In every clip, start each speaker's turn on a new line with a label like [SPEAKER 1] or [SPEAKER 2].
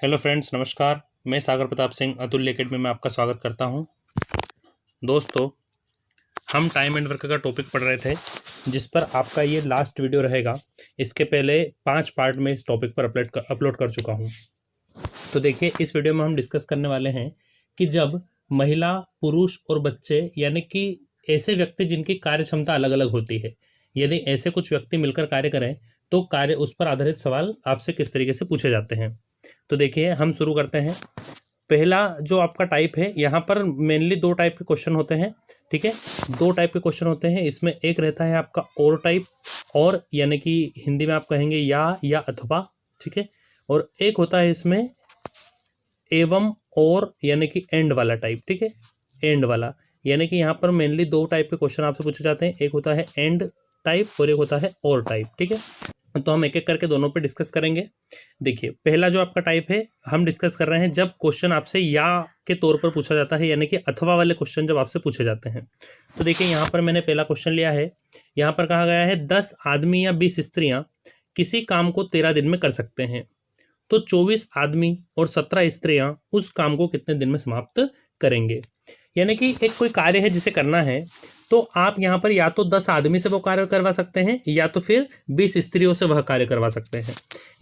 [SPEAKER 1] Hello friends, नमस्कार। मैं सागर प्रताप सिंह अतुल्य एकेडमी में आपका स्वागत करता हूं। दोस्तों, हम टाइम एंड वर्क का टॉपिक पढ़ रहे थे, जिस पर आपका ये लास्ट वीडियो रहेगा। इसके पहले 5 पार्ट में इस टॉपिक पर अपलोड कर चुका हूं। तो देखिए, इस वीडियो में हम डिस्कस करने वाले हैं कि जब महिला, पुरुष और बच्चे, यानी कि ऐसे व्यक्ति जिनकी कार्य क्षमता अलग अलग होती है, यदि ऐसे कुछ व्यक्ति मिलकर कार्य करें तो कार्य उस पर आधारित सवाल आपसे किस तरीके से पूछे जाते हैं। तो देखिए, हम शुरू करते हैं। पहला जो आपका टाइप है, यहाँ पर मेनली 2 टाइप के क्वेश्चन होते हैं। ठीक है, 2 टाइप के क्वेश्चन होते हैं। इसमें एक रहता है आपका और टाइप, और यानी कि हिंदी में आप कहेंगे या अथवा। ठीक है, और एक होता है इसमें एवं और, यानी कि एंड वाला टाइप। ठीक है, एंड वाला, यानी कि यहाँ पर मेनली 2 टाइप के क्वेश्चन आपसे पूछे जाते हैं। एक होता है एंड टाइप और एक होता है और टाइप। ठीक है, तो हम एक एक करके दोनों पे डिस्कस करेंगे। देखिए, पहला जो आपका टाइप है, हम डिस्कस कर रहे हैं जब क्वेश्चन आपसे या के तौर पर पूछा जाता है, यानी कि अथवा वाले क्वेश्चन जब आपसे पूछे जाते हैं। तो देखिए, यहाँ पर मैंने पहला क्वेश्चन लिया है। यहाँ पर कहा गया है 10 आदमी या 20 स्त्रियां किसी काम को 13 दिन में कर सकते हैं, तो 24 आदमी और 17 स्त्रियां उस काम को कितने दिन में समाप्त करेंगे। यानी कि एक कोई कार्य है जिसे करना है, तो आप यहाँ पर या तो 10 आदमी से वो कार्य करवा सकते हैं, या तो फिर 20 स्त्रियों से वह कार्य करवा सकते हैं।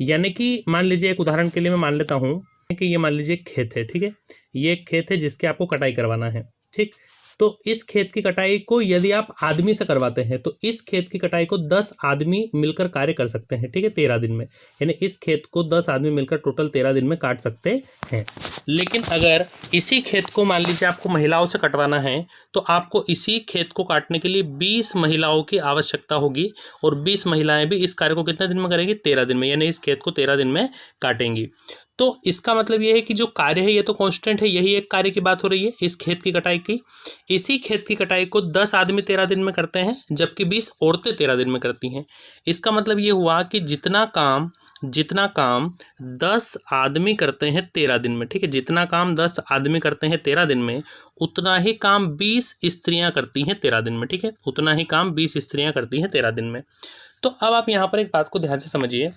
[SPEAKER 1] यानी कि मान लीजिए, एक उदाहरण के लिए मैं मान लेता हूँ कि ये मान लीजिए खेत है। ठीक है, ये एक खेत है जिसके आपको कटाई करवाना है। ठीक, तो इस खेत की कटाई को यदि आप आदमी से करवाते हैं, तो इस खेत की कटाई को 10 आदमी मिलकर कार्य कर सकते हैं। ठीक है, 13 दिन में, यानी इस खेत को 10 आदमी मिलकर टोटल 13 दिन में काट सकते हैं। लेकिन अगर इसी खेत को मान लीजिए आपको महिलाओं से कटवाना है, तो आपको इसी खेत को काटने के लिए 20 महिलाओं की आवश्यकता होगी, और 20 महिलाएं भी इस कार्य को कितने दिन में करेंगी? 13 दिन में, यानी इस खेत को 13 दिन में काटेंगी। तो इसका मतलब ये है कि जो कार्य है ये तो कांस्टेंट है, यही एक कार्य की बात हो रही है इस खेत की कटाई की। इसी खेत की कटाई को 10 आदमी 13 दिन में करते हैं, जबकि 20 औरतें 13 दिन में करती हैं। इसका मतलब ये हुआ कि जितना काम 10 आदमी करते हैं 13 दिन में, ठीक है, जितना काम 10 आदमी करते हैं 13 दिन में, उतना ही काम 20 स्त्रियां करती हैं 13 दिन में। ठीक है, उतना ही काम 20 स्त्रियां करती हैं 13 दिन में। तो अब आप यहाँ पर एक बात को ध्यान से समझिए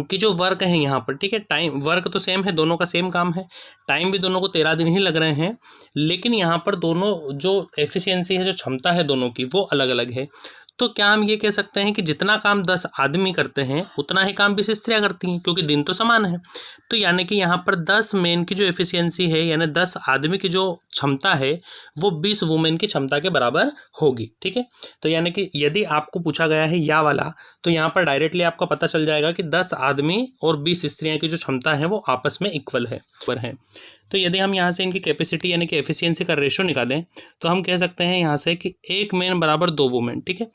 [SPEAKER 1] कि जो वर्क है यहाँ पर, ठीक है, टाइम वर्क तो सेम है, दोनों का सेम काम है, टाइम भी दोनों को 13 दिन ही लग रहे हैं, लेकिन यहाँ पर दोनों जो एफिशिएंसी है, जो क्षमता है दोनों की, वो अलग अलग है। तो क्या हम ये कह सकते हैं कि जितना काम 10 आदमी करते हैं उतना ही काम 20 स्त्रियां करती हैं, क्योंकि दिन तो समान है। तो यानी कि यहाँ पर 10 मेन की जो एफिशिएंसी है, यानी 10 आदमी की जो क्षमता है, वो 20 वुमेन की क्षमता के बराबर होगी। ठीक है, तो यानी कि यदि आपको पूछा गया है या वाला, तो यहाँ पर डायरेक्टली आपका पता चल जाएगा कि 10 आदमी और 20 स्त्रियां की जो क्षमता है वो आपस में इक्वल है। तो यदि हम यहाँ से इनकी कैपेसिटी यानी कि एफिशिएंसी का रेशो निकालें, तो हम कह सकते हैं यहाँ से कि 1 मैन बराबर 2 वुमेन। ठीक है,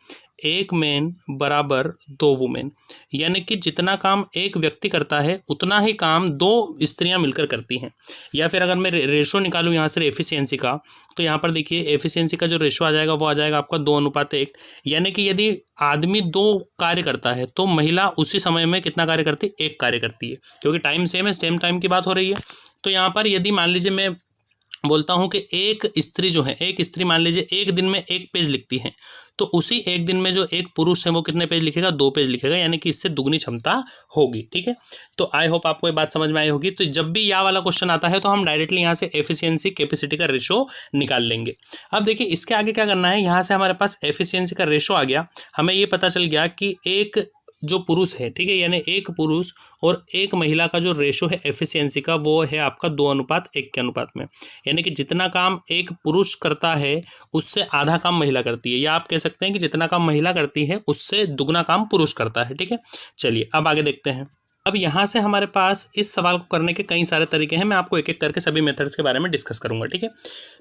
[SPEAKER 1] 1 मैन बराबर 2 वुमेन, यानी कि जितना काम एक व्यक्ति करता है उतना ही काम 2 स्त्रियां मिलकर करती हैं। या फिर अगर मैं रेशो निकालूँ यहाँ से एफिशिएंसी का, तो यहाँ पर देखिए, एफिशिएंसी का जो रेशो आ जाएगा वो आ जाएगा आपका 2:1। यानी कि यदि आदमी 2 कार्य करता है, तो महिला उसी समय में कितना कार्य करती है? 1 कार्य करती है, क्योंकि टाइम सेम है, सेम टाइम की बात हो रही है। तो यहाँ पर यदि मान लीजिए मैं बोलता हूँ कि एक स्त्री जो है, एक स्त्री मान लीजिए एक दिन में 1 पेज लिखती है, तो उसी एक दिन में जो एक पुरुष है वो कितने पेज लिखेगा? 2 पेज लिखेगा, यानी कि इससे दुगनी क्षमता होगी। ठीक है, तो आई होप आपको ये बात समझ में आई होगी। तो जब भी या वाला क्वेश्चन आता है, तो हम डायरेक्टली यहाँ से एफिशिएंसी कैपेसिटी का रेशो निकाल लेंगे। अब देखिए, इसके आगे क्या करना है, यहाँ से हमारे पास एफिशिएंसी का रेशो आ गया, हमें ये पता चल गया कि एक जो पुरुष है, ठीक है, यानी एक पुरुष और एक महिला का जो रेशो है एफिशिएंसी का, वो है आपका 2:1 के अनुपात में। यानी कि जितना काम एक पुरुष करता है उससे आधा काम महिला करती है, या आप कह सकते हैं कि जितना काम महिला करती है उससे दुगना काम पुरुष करता है। ठीक है, चलिए अब आगे देखते हैं। अब यहाँ से हमारे पास इस सवाल को करने के कई सारे तरीके हैं, मैं आपको एक एक करके सभी मेथड्स के बारे में डिस्कस करूंगा। ठीक है,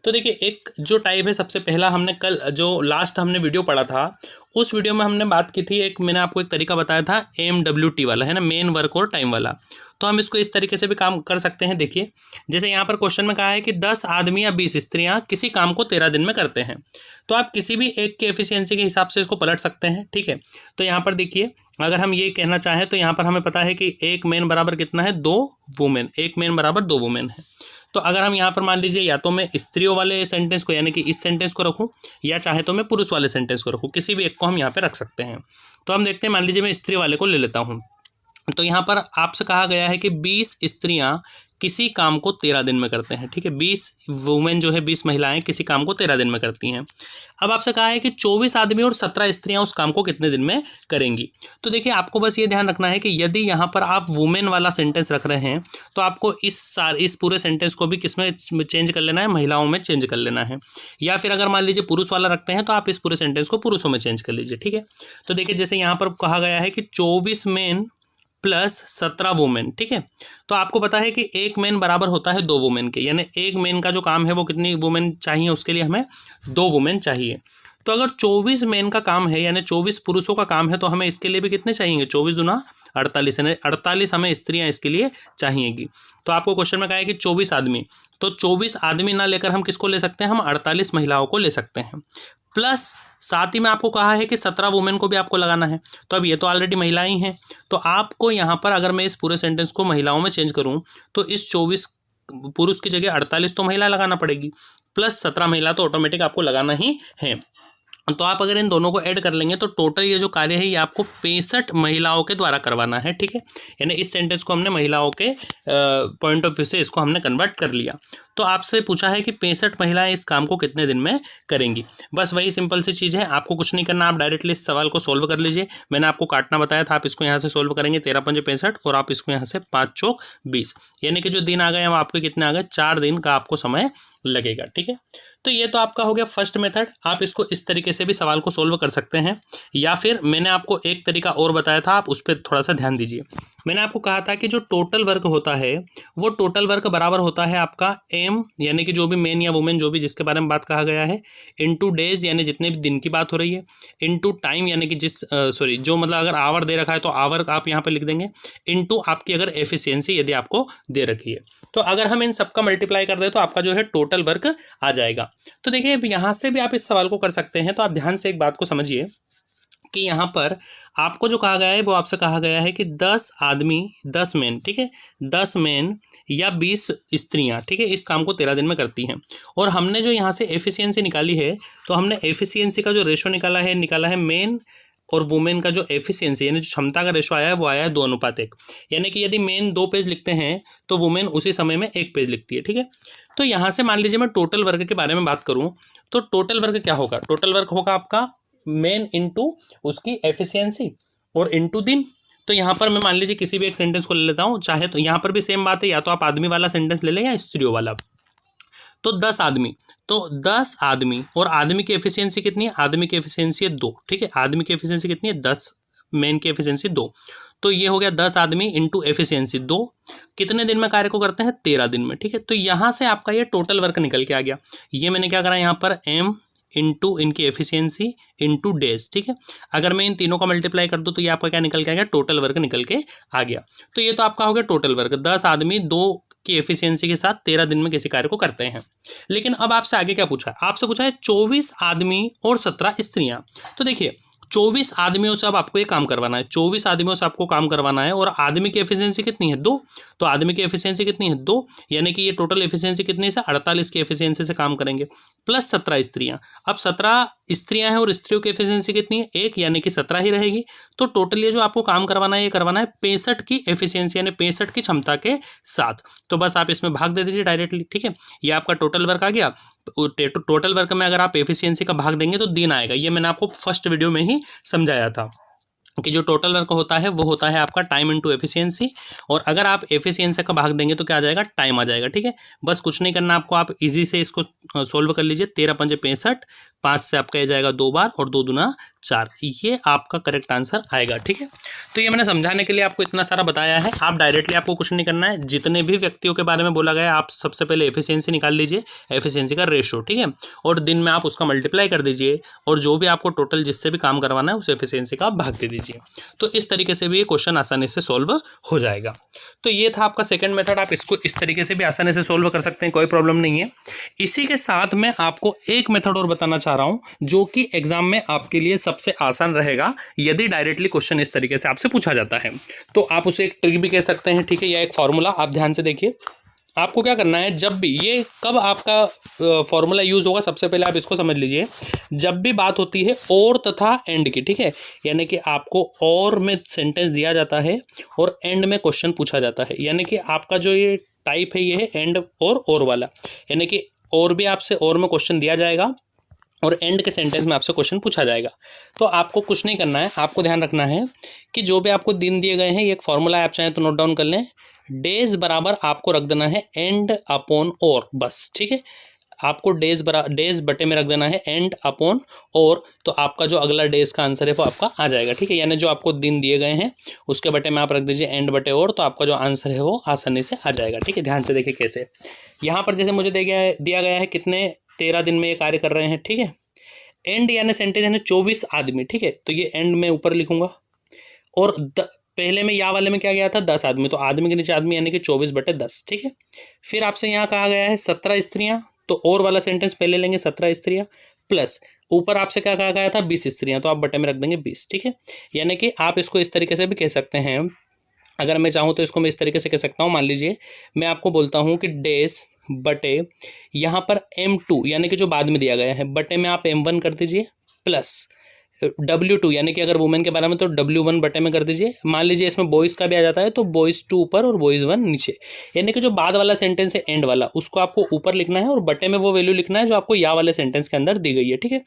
[SPEAKER 1] तो देखिए, एक जो टाइप है, सबसे पहला हमने कल जो लास्ट हमने वीडियो पढ़ा था, उस वीडियो में हमने बात की थी, मैंने आपको एक तरीका बताया था MWT वाला, है ना, मेन वर्क और टाइम वाला। तो हम इसको इस तरीके से भी काम कर सकते हैं। देखिए, जैसे यहाँ पर क्वेश्चन में कहा है कि 10 आदमी या 20 स्त्रियां किसी काम को 13 दिन में करते हैं, तो आप किसी भी एक के एफिशिएंसी के हिसाब से इसको पलट सकते हैं। ठीक है, तो यहाँ पर देखिए, अगर हम ये कहना चाहें, तो यहाँ पर हमें पता है कि 1 मैन बराबर कितना है? 2 वुमेन। 1 मैन बराबर 2 वुमेन है। तो अगर हम यहाँ पर मान लीजिए, या तो मैं स्त्रियों वाले सेंटेंस को, यानी कि इस सेंटेंस को रखूँ, या चाहे तो मैं पुरुष वाले सेंटेंस को रखूँ, किसी भी एक को हम यहाँ पे रख सकते हैं। तो हम देखते हैं, मान लीजिए मैं स्त्री वाले को ले लेता हूँ। तो यहाँ पर आपसे कहा गया है कि 20 स्त्रियां किसी काम को 13 दिन में करते हैं, ठीक है। 20 वुमेन जो है, 20 महिलाएं किसी काम को 13 दिन में करती हैं। अब आपसे कहा है कि 24 आदमी और 17 स्त्रियां उस काम को कितने दिन में करेंगी। तो देखिए, आपको बस ये ध्यान रखना है कि यदि यहाँ पर आप वुमेन वाला सेंटेंस रख रहे हैं तो आपको इस पूरे सेंटेंस को भी किसमें चेंज कर लेना है, महिलाओं में चेंज कर लेना है। या फिर अगर मान लीजिए पुरुष वाला रखते हैं तो आप इस पूरे सेंटेंस को पुरुषों में चेंज कर लीजिए, ठीक है। तो देखिए, जैसे यहाँ पर कहा गया है कि 24 मेन प्लस 17 वुमेन, ठीक है। तो आपको पता है कि एक मेन बराबर होता है 2 वुमेन के, यानी एक मेन का जो काम है वो कितनी वुमेन चाहिए, उसके लिए हमें 2 वुमेन चाहिए। तो अगर 24 मेन का काम है यानी 24 पुरुषों का काम है तो हमें इसके लिए भी कितने चाहिए, 24 दूना 48, यानी 48 हमें स्त्रियां इसके लिए चाहिएगी। तो आपको क्वेश्चन में कहा है कि 24 आदमी, तो 24 आदमी ना लेकर हम किसको ले सकते हैं, हम 48 महिलाओं को ले सकते हैं। प्लस साथ ही में आपको कहा है कि 17 वुमेन को भी आपको लगाना है। तो अब ये तो ऑलरेडी महिलाएं ही हैं, तो आपको यहाँ पर अगर मैं इस पूरे सेंटेंस को महिलाओं में चेंज करूँ तो इस 24 पुरुष की जगह 48 तो महिला लगाना पड़ेगी, प्लस 17 महिला तो ऑटोमेटिक आपको लगाना ही है। तो आप अगर इन दोनों को ऐड कर लेंगे तो टोटल ये जो कार्य है ये आपको 65 महिलाओं के द्वारा करवाना है, ठीक है। यानी इस सेंटेंस को हमने महिलाओं के पॉइंट ऑफ व्यू से इसको हमने कन्वर्ट कर लिया। तो आपसे पूछा है कि 65 महिलाएं इस काम को कितने दिन में करेंगी। बस वही सिंपल सी चीज़ है, आपको कुछ नहीं करना, आप डायरेक्टली इस सवाल को सोल्व कर लीजिए। मैंने आपको काटना बताया था, आप इसको यहाँ से सोल्व करेंगे 13 पंजे 65 और आप इसको यहाँ से 5 चौक 20, यानी कि जो दिन आ गए वो आपके कितने आ गए, 4 दिन का आपको समय लगेगा, ठीक है। तो ये तो आपका हो गया फर्स्ट मेथड। आप इसको इस तरीके से भी सवाल को सोल्व कर सकते हैं, या फिर मैंने आपको एक तरीका और बताया था, आप उस पर थोड़ा सा ध्यान दीजिए। मैंने आपको कहा था कि जो टोटल वर्क होता है वो टोटल वर्क बराबर होता है आपका एम, यानी कि जो भी मेन या वुमेन जो भी जिसके बारे में बात कहा गया है, इनटू डेज यानी जितने भी दिन की बात हो रही है, इनटू टाइम यानी कि जो मतलब अगर आवर दे रखा है तो आवर आप यहाँ पर लिख देंगे, इनटू आपकी अगर एफिशिएंसी यदि आपको दे रखी है। तो अगर हम इन सबका मल्टीप्लाई कर दें तो आपका जो है टोटल वर्क आ जाएगा। तो देखिए, यहाँ से भी आप इस सवाल को कर सकते हैं। तो आप ध्यान से एक बात को समझिए कि यहाँ पर आपको जो कहा गया है वो आपसे कहा गया है कि 10 आदमी 10 मेन, ठीक है, 10 मेन या 20 स्त्रियाँ, ठीक है, इस काम को 13 दिन में करती हैं। और हमने जो यहाँ से एफिशिएंसी निकाली है, तो हमने एफिशिएंसी का जो रेशो निकाला है मेन और वुमेन का जो एफिशिएंसी यानी जो क्षमता का रेशो आया है वो आया है 2:1, यानी कि यदि मेन 2 पेज लिखते हैं तो वुमेन उसी समय में 1 पेज लिखती है, ठीक है। तो यहाँ से मान लीजिए मैं टोटल वर्क के बारे में बात करूँ तो टोटल वर्क क्या होगा, टोटल वर्क होगा आपका मेन इंटू उसकी एफिशिएंसी और इंटू दिन। तो यहाँ पर मैं मान लीजिए किसी भी एक सेंटेंस को ले लेता हूँ, चाहे तो यहाँ पर भी सेम बात है, या तो आप आदमी वाला सेंटेंस ले लें या स्त्रियों वाला। तो 10 आदमी, तो 10 आदमी और आदमी की एफिशिएंसी कितनी है, आदमी की एफिशिएंसी है 2, ठीक है। आदमी की एफिशिएंसी कितनी है 10, मेन की एफिशिएंसी 2। तो ये हो गया 10 आदमी इंटू एफिशिएंसी 2, कितने दिन में कार्य को करते हैं, 13 दिन में, ठीक है। तो यहाँ से आपका ये टोटल वर्क निकल के आ गया। ये मैंने क्या करा यहाँ पर एम इंटू इनकी एफिशिएंसी इंटू डेज, ठीक है। अगर मैं इन तीनों का मल्टीप्लाई कर दूं तो ये आपका क्या निकल के आ गया, टोटल वर्क निकल के आ गया। तो ये तो आपका हो गया टोटल वर्क, 10 आदमी 2 की एफिशिएंसी के साथ 13 दिन में किसी कार्य को करते हैं। लेकिन अब आपसे आगे क्या पूछा है, आपसे पूछा है 24 आदमी और 17 स्त्रियां। तो देखिए 24 आदमियों से अब आपको ये काम करवाना है, 24 आदमियों से आपको काम करवाना है और आदमी की एफिशिएंसी कितनी है 2, तो आदमी की एफिशिएंसी कितनी है 2, यानी कि ये टोटल एफिशिएंसी कितनी है 48 की एफिशिएंसी से काम करेंगे, प्लस 17 स्त्रियां। अब 17 स्त्रियां हैं और स्त्रियों की एफिशिएंसी कितनी है 1, यानी कि 17 ही रहेगी। तो टोटल ये जो आपको काम करवाना है ये करवाना है 65 की एफिशिएंसी यानी 65 की क्षमता के साथ। तो बस आप इसमें भाग दे दीजिए डायरेक्टली, ठीक है। ये आपका टोटल वर्क आ गया। टोटल वर्क में अगर आप एफिशिएंसी का भाग देंगे तो दिन आएगा। ये मैंने आपको फर्स्ट वीडियो में ही समझाया था कि जो टोटल वर्क होता है वो होता है आपका टाइम इंटू एफिशिएंसी, और अगर आप एफिशिएंसी का भाग देंगे तो क्या आ जाएगा, टाइम आ जाएगा, ठीक है। बस कुछ नहीं करना आपको, आप इजी से इसको सोल्व कर लीजिए। 13 पंजे 65, 5 से आपका ये जाएगा 2 बार और 2 दूना 4, ये आपका करेक्ट आंसर आएगा, ठीक है। तो ये मैंने समझाने के लिए आपको इतना सारा बताया है। आप डायरेक्टली आपको कुछ नहीं करना है, जितने भी व्यक्तियों के बारे में बोला गया आप सबसे पहले एफिशिएंसी निकाल लीजिए, एफिशिएंसी का रेशो, ठीक है, और दिन में आप उसका मल्टीप्लाई कर दीजिए और जो भी आपको टोटल जिससे भी काम करवाना है उस एफिशिएंसी का भाग दे दीजिए। तो इस तरीके से भी ये क्वेश्चन आसानी से सोल्व हो जाएगा। तो ये था आपका सेकंड मेथड, आप इसको इस तरीके से भी आसानी से सोल्व कर सकते हैं, कोई प्रॉब्लम नहीं है। इसी के साथ मैं आपको एक मेथड और बताना चाह रहा हूं जो कि एग्जाम में आपके लिए सबसे आसान रहेगा यदि डायरेक्टली क्वेश्चन इस तरीके से आपसे पूछा जाता है। तो आप उसे एक ट्रिक भी कह सकते हैं, ठीक है, या एक फॉर्मूला। आप ध्यान से देखिए, आपको क्या करना है, जब भी ये कब आपका फॉर्मूला यूज़ होगा, सबसे पहले आप इसको समझ लीजिए। जब भी बात होती है और तथा एंड की, ठीक है, यानी कि आपको और में सेंटेंस दिया जाता है और एंड में क्वेश्चन पूछा जाता है, यानी कि आपका जो ये टाइप है ये है एंड और वाला, यानी कि और भी आपसे और में क्वेश्चन दिया जाएगा और एंड के सेंटेंस में आपसे क्वेश्चन पूछा जाएगा। तो आपको कुछ नहीं करना है, आपको ध्यान रखना है कि जो भी आपको दिन दिए गए हैं, ये एक फॉर्मूला है, आप चाहें तो नोट डाउन कर लें। डेज बराबर आपको रख देना है एंड अपॉन और, बस, ठीक है। आपको डेज बटे में रख देना है एंड अपॉन और, तो आपका जो अगला डेज का आंसर है वो आपका आ जाएगा, ठीक है। यानी जो आपको दिन दिए गए हैं उसके बटे में आप रख दीजिए एंड बटे और, तो आपका जो आंसर है वो आसानी से आ जाएगा, ठीक है। ध्यान से देखिए कैसे, यहाँ पर जैसे मुझे दिया गया है कितने 13 दिन में ये कार्य कर रहे हैं, ठीक है। एंड यानी सेंटेंस यानी 24 आदमी, ठीक है, तो ये एंड में ऊपर लिखूंगा। और पहले में या वाले में क्या गया था 10 आदमी, तो आदमी के नीचे आदमी यानी कि 24/10, ठीक है। फिर आपसे यहाँ कहा गया है 17 स्त्रियाँ, तो और वाला सेंटेंस पहले लेंगे 17 स्त्रियाँ, प्लस ऊपर आपसे क्या कहा गया था 20 स्त्रियाँ, तो आप बटे में रख देंगे 20, ठीक है। यानी कि आप इसको इस तरीके से भी कह सकते हैं, अगर मैं चाहूँ तो इसको मैं इस तरीके से कह सकता हूँ। मान लीजिए मैं आपको बोलता हूँ कि डेज बटे यहाँ पर M2 यानी कि जो बाद में दिया गया है, बटे में आप M1 कर दीजिए, प्लस W2 यानी कि अगर वुमेन के बारे में तो W1 बटे में कर दीजिए। मान लीजिए इसमें बॉयज़ का भी आ जाता है, तो बॉयज़ 2 ऊपर और बॉयज़ 1 नीचे, यानी कि जो बाद वाला सेंटेंस है एंड वाला उसको आपको ऊपर लिखना है और बटे में वो वैल्यू लिखना है जो आपको या वाले सेंटेंस के अंदर दी गई है, ठीक है।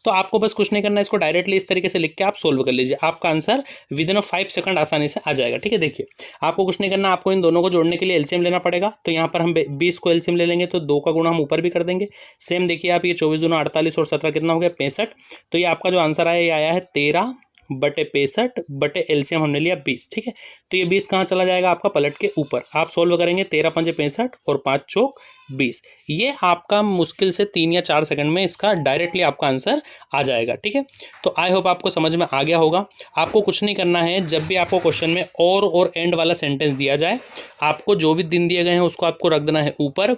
[SPEAKER 1] तो आपको बस कुछ नहीं करना है, इसको डायरेक्टली इस तरीके से लिख के आप सोल्व कर लीजिए, आपका आंसर विदिन 5 सेकंड आसानी से आ जाएगा, ठीक है। देखिए आपको कुछ नहीं करना, आपको इन दोनों को जोड़ने के लिए एलसीएम लेना पड़ेगा। तो यहाँ पर हम 20 को एलसीएम ले लेंगे तो 2 का गुणा हम ऊपर भी कर देंगे। सेम देखिए आप, ये 24 दूना 48 और 17 कितना हो गया 65। तो ये आपका जो आंसर आया ये आया है 13 बटे 65 बटे एलसीएम हमने लिया 20, ठीक है। तो ये 20 कहाँ चला जाएगा आपका पलट के ऊपर। आप सोल्व करेंगे 13 पंजे 65 और 5 चौक 20। ये आपका मुश्किल से 3 या 4 सेकंड में इसका डायरेक्टली आपका आंसर आ जाएगा, ठीक है। तो आई होप आपको समझ में आ गया होगा। आपको कुछ नहीं करना है, जब भी आपको क्वेश्चन में और एंड वाला सेंटेंस दिया जाए, आपको जो भी दिन दिए गए हैं उसको आपको रख देना है ऊपर।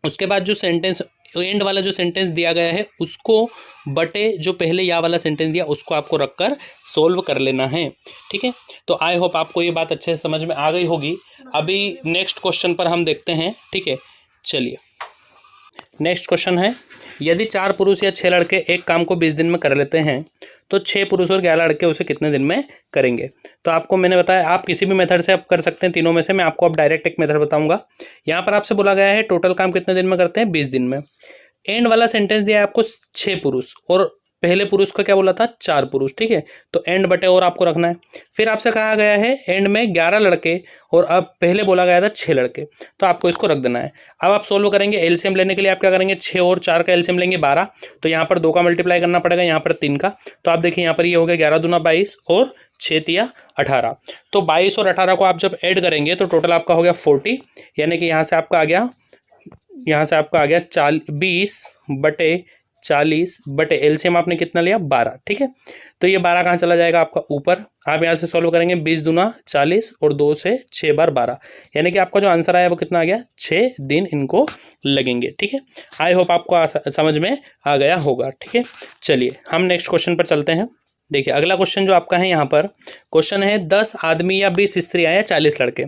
[SPEAKER 1] उसके बाद जो सेंटेंस एंड वाला जो सेंटेंस दिया गया है उसको बटे जो पहले या वाला सेंटेंस दिया उसको आपको रखकर सोल्व कर लेना है, ठीक है। तो आई होप आपको ये बात अच्छे से समझ में आ गई होगी। अभी नेक्स्ट क्वेश्चन पर हम देखते हैं, ठीक है। चलिए नेक्स्ट क्वेश्चन है, यदि 4 पुरुष या 6 लड़के एक काम को 20 दिन में कर लेते हैं तो 6 पुरुष और 11 लड़के उसे कितने दिन में करेंगे। तो आपको मैंने बताया आप किसी भी मेथड से आप कर सकते हैं, तीनों में से मैं आपको अब डायरेक्ट एक मेथड बताऊंगा। यहाँ पर आपसे बोला गया है टोटल काम कितने दिन में करते हैं 20 दिन में। एंड वाला सेंटेंस दिया है आपको 6 पुरुष और पहले पुरुष का क्या बोला था 4 पुरुष, ठीक है। तो एंड बटे और आपको रखना है। फिर आपसे कहा गया है एंड में 11 लड़के और अब पहले बोला गया था 6 लड़के, तो आपको इसको रख देना है। अब आप सोल्व करेंगे, एलसीएम लेने के लिए आप क्या करेंगे 6 और 4 का एलसीएम लेंगे 12, तो यहाँ पर 2 का मल्टीप्लाई करना पड़ेगा, यहाँ पर 3 का। तो आप देखिए यहाँ पर ये हो गया 11 दूना 22 और 6 तिया 18। तो 22 और 18 को आप जब ऐड करेंगे तो टोटल आपका हो गया 40, यानी कि यहाँ से आपका आ गया 20 बटे 40 बटे एलसीएम आपने कितना लिया 12, ठीक है। तो ये 12 कहाँ चला जाएगा आपका ऊपर। आप यहाँ से सॉल्व करेंगे 20 दूना 40 और 2 से 6 बार 12, यानी कि आपका जो आंसर आया वो कितना आ गया 6 दिन इनको लगेंगे, ठीक है। आई होप आपको समझ में आ गया होगा, ठीक है। चलिए हम नेक्स्ट क्वेश्चन पर चलते हैं। देखिए अगला क्वेश्चन जो आपका है, यहाँ पर क्वेश्चन है 10 आदमी या 20 स्त्रियाँ या 40 लड़के।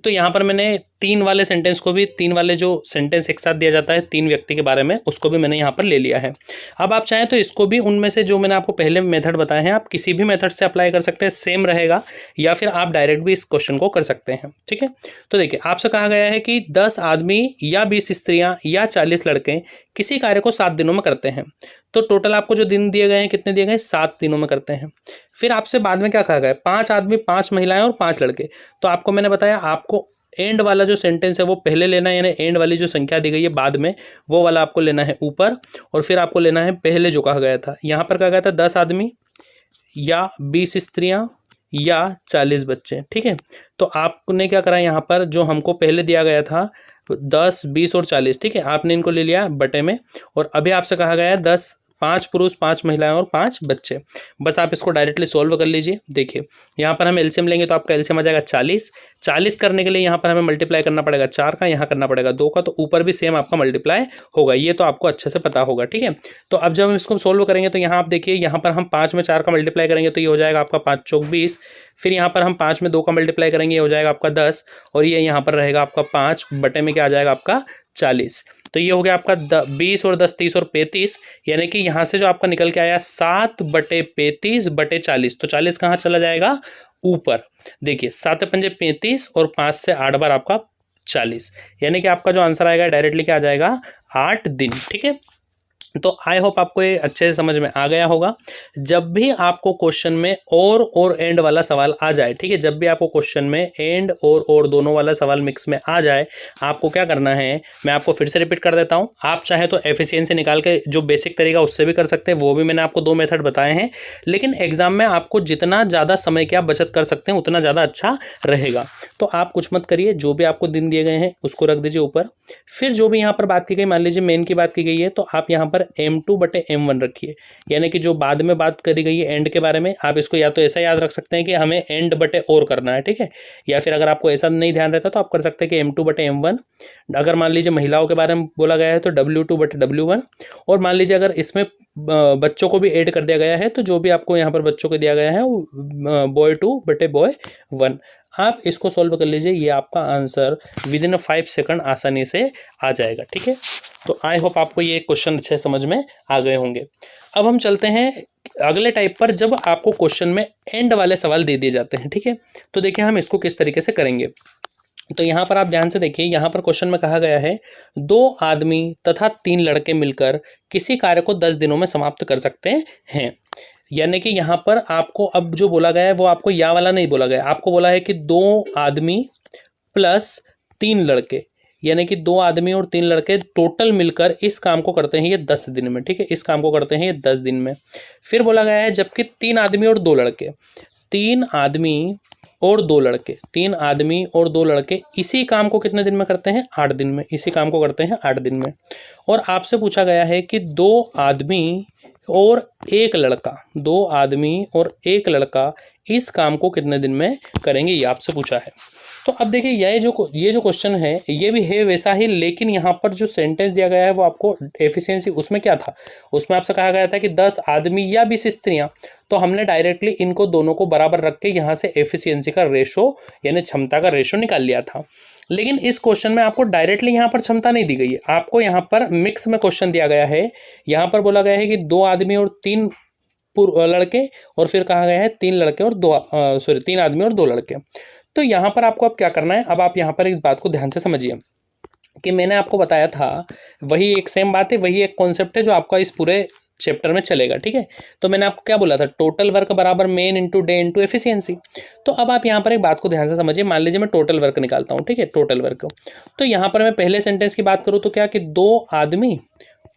[SPEAKER 1] तो यहाँ पर मैंने 3 वाले सेंटेंस को भी, 3 वाले जो सेंटेंस एक साथ दिया जाता है 3 व्यक्ति के बारे में, उसको भी मैंने यहाँ पर ले लिया है। अब आप चाहें तो इसको भी उनमें से जो मैंने आपको पहले मेथड बताए हैं आप किसी भी मेथड से अप्लाई कर सकते हैं, सेम रहेगा, या फिर आप डायरेक्ट भी इस क्वेश्चन को कर सकते हैं, ठीक है। तो देखिए आपसे कहा गया है कि 10 आदमी या 20 स्त्रियाँ या 40 लड़के किसी कार्य को 7 दिनों में करते हैं। तो टोटल आपको जो दिन दिए गए हैं कितने दिए गए 7 दिनों में करते हैं। फिर आपसे बाद में क्या कहा गया 5 आदमी 5 महिलाएं और 5 लड़के। तो आपको मैंने बताया आपको एंड वाला जो सेंटेंस है वो पहले लेना है, यानी एंड वाली जो संख्या दी गई है बाद में वो वाला आपको लेना है ऊपर, और फिर आपको लेना है पहले जो कहा गया था। यहाँ पर कहा गया था 10 आदमी या 20 स्त्रियाँ या 40 बच्चे, ठीक है। तो आपने क्या करा, यहाँ पर जो हमको पहले दिया गया था 10, 20 और 40, ठीक है, आपने इनको ले लिया बटे में। और अभी आपसे कहा गया है 10 5 पुरुष 5 महिलाएं और 5 बच्चे। बस आप इसको डायरेक्टली सोल्व कर लीजिए। देखिए यहाँ पर हम एलसीएम लेंगे तो आपका एलसीएम आ जाएगा 40। 40 करने के लिए यहाँ पर हमें मल्टीप्लाई करना पड़ेगा 4 का, यहाँ करना पड़ेगा 2 का, तो ऊपर भी सेम आपका मल्टीप्लाई होगा, ये तो आपको अच्छे से पता होगा। ठीक है, तो अब जब हम इसको सोल्व करेंगे तो यहाँ आप देखिए, यहाँ पर हम 5 में 4 का मल्टीप्लाई करेंगे तो ये हो जाएगा आपका 5 चौक 20। फिर यहाँ पर हम 5 में 2 का मल्टीप्लाई करेंगे, ये हो जाएगा आपका 10, और ये यहाँ पर रहेगा आपका 5 बटे में क्या आ जाएगा आपका 40। तो ये हो गया आपका 20 और 10 30 और 35, यानी कि यहाँ से जो आपका निकल के आया 7 बटे 35 बटे 40, तो 40 कहाँ चला जाएगा ऊपर। देखिए 7 पंजे 35 और 5 से 8 बार आपका 40, यानी कि आपका जो आंसर आएगा डायरेक्टली क्या आ जाएगा 8 दिन। ठीक है, तो आई होप आपको ये अच्छे से समझ में आ गया होगा। जब भी आपको क्वेश्चन में और एंड वाला सवाल आ जाए, ठीक है, जब भी आपको क्वेश्चन में एंड और दोनों वाला सवाल मिक्स में आ जाए, आपको क्या करना है, मैं आपको फिर से रिपीट कर देता हूं। आप चाहे तो एफिशिएंसी निकाल के जो बेसिक तरीका उससे भी कर सकते हैं, वो भी मैंने आपको 2 मेथड बताए हैं, लेकिन एग्जाम में आपको जितना ज़्यादा समय की आप बचत कर सकते हैं उतना ज़्यादा अच्छा रहेगा। तो आप कुछ मत करिए, जो भी आपको दिन दिए गए हैं उसको रख दीजिए ऊपर। फिर जो भी यहाँ पर बात की गई, मान लीजिए मेन की बात की गई है, तो आप यहाँ पर M2 बटे M1 रखिए, यानी कि जो बाद में बात करी गई है एंड के बारे में, आप इसको या तो ऐसा याद रख सकते हैं कि हमें एंड बटे और करना है। ठीक है, या फिर अगर आपको ऐसा नहीं ध्यान रहता तो आप कर सकते हैं कि M2 बटे M1। अगर मान लीजिए महिलाओं के बारे में बोला गया है तो W2 बटे W1, और मान लीजिए अगर इसमें बच्चों को भी ऐड कर दिया गया है तो जो भी आपको यहाँ पर बच्चों को दिया गया है वो boy 2 बटे boy 1। आप इसको सॉल्व कर लीजिए, ये आपका आंसर विद इन 5 सेकंड आसानी से आ जाएगा। ठीक है, तो आई होप आपको ये क्वेश्चन अच्छे समझ में आ गए होंगे। अब हम चलते हैं अगले टाइप पर, जब आपको क्वेश्चन में एंड वाले सवाल दे दिए जाते हैं। ठीक है, तो देखिए हम इसको किस तरीके से करेंगे। तो यहाँ पर आप ध्यान से देखिए, यहाँ पर क्वेश्चन में कहा गया है 2 आदमी तथा 3 लड़के मिलकर किसी कार्य को 10 दिनों में समाप्त कर सकते हैं। यानी कि यहाँ पर आपको अब जो बोला गया है वो आपको या वाला नहीं बोला गया, आपको बोला है कि 2 आदमी प्लस 3 लड़के, यानी कि 2 आदमी और 3 लड़के टोटल मिलकर इस काम को करते हैं ये 10 दिन में। ठीक है, इस काम को करते हैं ये 10 दिन में। फिर बोला गया है जबकि 3 आदमी और 2 लड़के, 3 आदमी और 2 लड़के, 3 आदमी और 2 लड़के इसी काम को कितने दिन में करते हैं 8 दिन में, इसी काम को करते हैं 8 दिन में। और आपसे पूछा गया है कि 2 आदमी और 1 लड़का, 2 आदमी और 1 लड़का इस काम को कितने दिन में करेंगे, ये आपसे पूछा है। तो अब देखिए ये जो क्वेश्चन है ये भी है वैसा ही, लेकिन यहाँ पर जो सेंटेंस दिया गया है वो आपको एफिशिएंसी, उसमें क्या था, उसमें आपसे कहा गया था कि 10 आदमी या 20 स्त्रियाँ, तो हमने डायरेक्टली इनको दोनों को बराबर रख के यहाँ से एफिशिएंसी का रेशो यानी क्षमता का रेशो निकाल लिया था। लेकिन इस क्वेश्चन में आपको डायरेक्टली यहाँ पर क्षमता नहीं दी गई है, आपको यहाँ पर मिक्स में क्वेश्चन दिया गया है। यहाँ पर बोला गया है कि 2 आदमी और 3 लड़के, और फिर कहा गया है 3 लड़के और 3 आदमी और 2 लड़के। तो यहाँ पर आपको अब क्या करना है, अब आप यहाँ पर इस बात को ध्यान से समझिए कि मैंने आपको बताया था वही एक सेम बात है, वही एक कॉन्सेप्ट है जो आपका इस पूरे चैप्टर में चलेगा। ठीक है, तो मैंने आपको क्या बोला था, टोटल वर्क बराबर main into day into efficiency. तो अब आप यहाँ पर एक बात को ध्यान से समझिए, मान लीजिए मैं टोटल वर्क निकालता हूँ। ठीक है, टोटल वर्क, तो यहाँ पर मैं पहले सेंटेंस की बात करूँ तो क्या कि 2 आदमी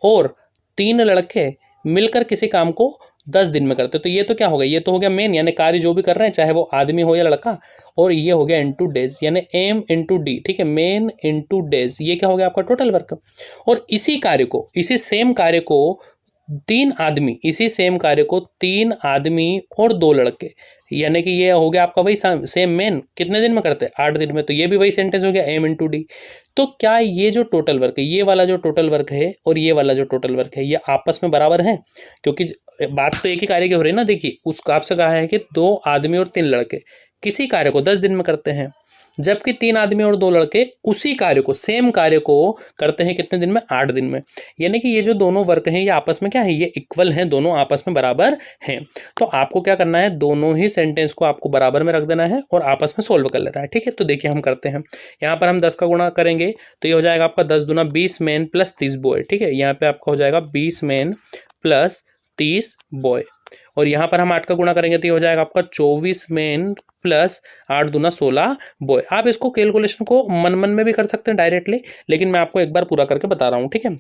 [SPEAKER 1] और 3 लड़के मिलकर किसी काम को 10 दिन में करते, तो ये तो क्या हो गया, ये तो हो गया मेन, यानी कार्य जो भी कर रहे हैं चाहे वो आदमी हो या लड़का, और ये हो गया इनटू डेज यानी एम इनटू डी। ठीक है, मेन इनटू डेज, ये क्या हो गया आपका टोटल वर्क। और इसी कार्य को, इसी सेम कार्य को 3 आदमी, इसी सेम कार्य को 3 आदमी और 2 लड़के, यानी कि ये हो गया आपका वही सेम मेन, कितने दिन में करते हैं 8 दिन में। तो ये भी वही सेंटेंस हो गया एम इनटू डी। तो क्या ये जो टोटल वर्क है, ये वाला जो टोटल वर्क है और ये वाला जो टोटल वर्क है, ये आपस में बराबर है, क्योंकि बात तो एक ही कार्य की हो रही है ना। देखिए उसका आपसे कहा है कि 2 आदमी और 3 लड़के किसी कार्य को 10 दिन में करते हैं, जबकि 3 आदमी और 2 लड़के उसी कार्य को, सेम कार्य को करते हैं कितने दिन में 8 दिन में। यानी कि ये जो दोनों वर्क हैं ये आपस में क्या है, ये इक्वल हैं, दोनों आपस में बराबर हैं। तो आपको क्या करना है, दोनों ही सेंटेंस को आपको बराबर में रख देना है और आपस में सोल्व कर लेना है। ठीक है, तो देखिए हम करते हैं, यहाँ पर हम 10 का गुणा करेंगे तो ये हो जाएगा आपका 10 दूना 20 मैन प्लस 30 बॉय। ठीक है, यहाँ पे आपका हो जाएगा 20 मैन प्लस 30 बॉय, और यहाँ पर हम 8 का गुणा करेंगे तो ये हो जाएगा आपका 24 मैन प्लस 8 दूना 16 बॉय। आप इसको कैलकुलेशन को मन मन में भी कर सकते हैं डायरेक्टली, लेकिन मैं आपको एक बार पूरा करके बता रहा हूँ। ठीक है,